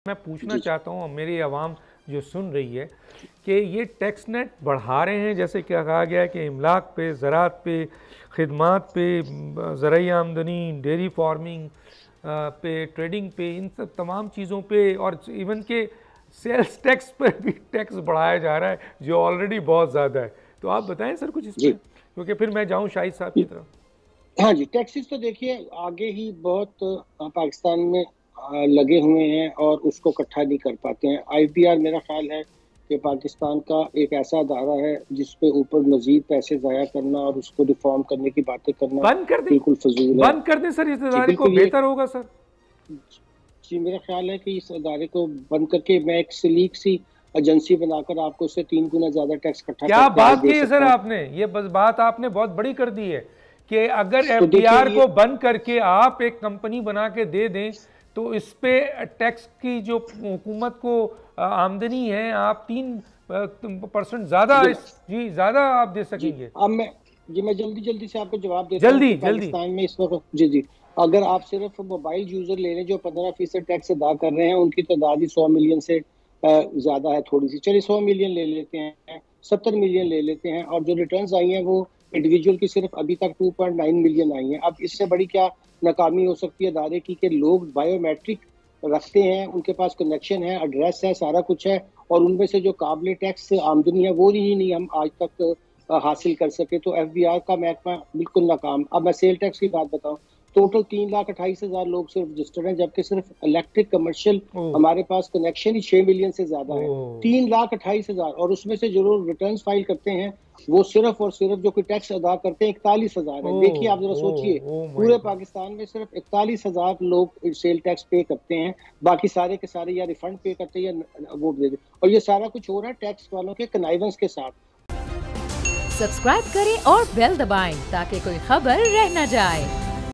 मैं पूछना चाहता हूँ मेरी आवाम जो सुन रही है कि ये टैक्स नेट बढ़ा रहे हैं, जैसे क्या कहा गया है कि इमलाक पे, ज़रात पे, खिदमात पे, ज़राई आमदनी, डेयरी फार्मिंग पे, ट्रेडिंग पे, इन सब तमाम चीज़ों पे और इवन के सेल्स टैक्स पर भी टैक्स बढ़ाया जा रहा है जो ऑलरेडी बहुत ज़्यादा है। तो आप बताएं सर कुछ इस पर, क्योंकि फिर मैं जाऊँ शाहिद साहब की तरफ। हाँ जी, टैक्सेस तो देखिए आगे ही बहुत पाकिस्तान में लगे हुए हैं और उसको इकट्ठा नहीं कर पाते हैं। आईपीआर मेरा ख्याल है कि पाकिस्तान का एक ऐसा अदारा है जिसपे ऊपर मजीद पैसे ज़ाया करना और उसको रिफॉर्म करने की बातें करना बंद कर दें, बिल्कुल फजूल है। बंद कर दें सर इस जी इदारे को, बिल्कुल, ये बेहतर होगा सर। जी मेरा ख्याल है कि इस अदारे को बंद करके मैं एक सलीक सी एजेंसी बनाकर आपको उससे 3 गुना ज्यादा टैक्स इकट्ठा क्या करके बात दे की है सर सकता हूँ। आपने, ये बस बात आपने बहुत बड़ी कर दी है कि अगर तो देखिए एफडीआर को बंद करके आप एक कंपनी बना के दे दें तो इस पे टैक्स की जो हुकूमत को आमदनी है आप 3% ज्यादा, जी ज्यादा आप दे जी सकेंगे। अब मैं जल्दी जल्दी से आपको जवाब देता हूँ जल्दी कि जल्दी। पाकिस्तान में इस वक्त जी अगर आप सिर्फ मोबाइल यूजर ले लें जो 15% टैक्स अदा कर रहे हैं, उनकी तादाद ही 100 मिलियन से ज्यादा है। थोड़ी सी चलिए 100 मिलियन ले लेते हैं, 70 मिलियन ले लेते हैं, और जो रिटर्न्स आई हैं वो इंडिविजुअल की सिर्फ अभी तक 2.9 मिलियन आई हैं। अब इससे बड़ी क्या नाकामी हो सकती है अदारे की कि लोग बायोमेट्रिक रखते हैं, उनके पास कनेक्शन है, एड्रेस है, सारा कुछ है, और उनमें से जो काबिल टैक्स आमदनी है वो ही नहीं हम आज तक हासिल कर सके। तो एफबीआर का महकमा बिल्कुल नाकाम। अब मैं सेल टैक्स की बात बताऊं, टोटल 3,28,000 लोग सिर्फ रजिस्टर्ड हैं, जबकि सिर्फ इलेक्ट्रिक कमर्शियल हमारे पास कनेक्शन ही 6 मिलियन से ज्यादा है। 3,28,000, और उसमें से जो लोग रिटर्न फाइल करते हैं वो सिर्फ और सिर्फ जो कि टैक्स अदा करते हैं 41,000 है। देखिए आप जरा सोचिए, पूरे पाकिस्तान में सिर्फ 41,000 लोग सेल टैक्स पे करते हैं, बाकी सारे के सारे या रिफंड पे करते हैं या वो दे देते, और ये सारा कुछ हो रहा है टैक्स वालों के कनाइवेंस के साथ। सब्सक्राइब करें और बेल दबाएं ताकि कोई खबर रह न जाए।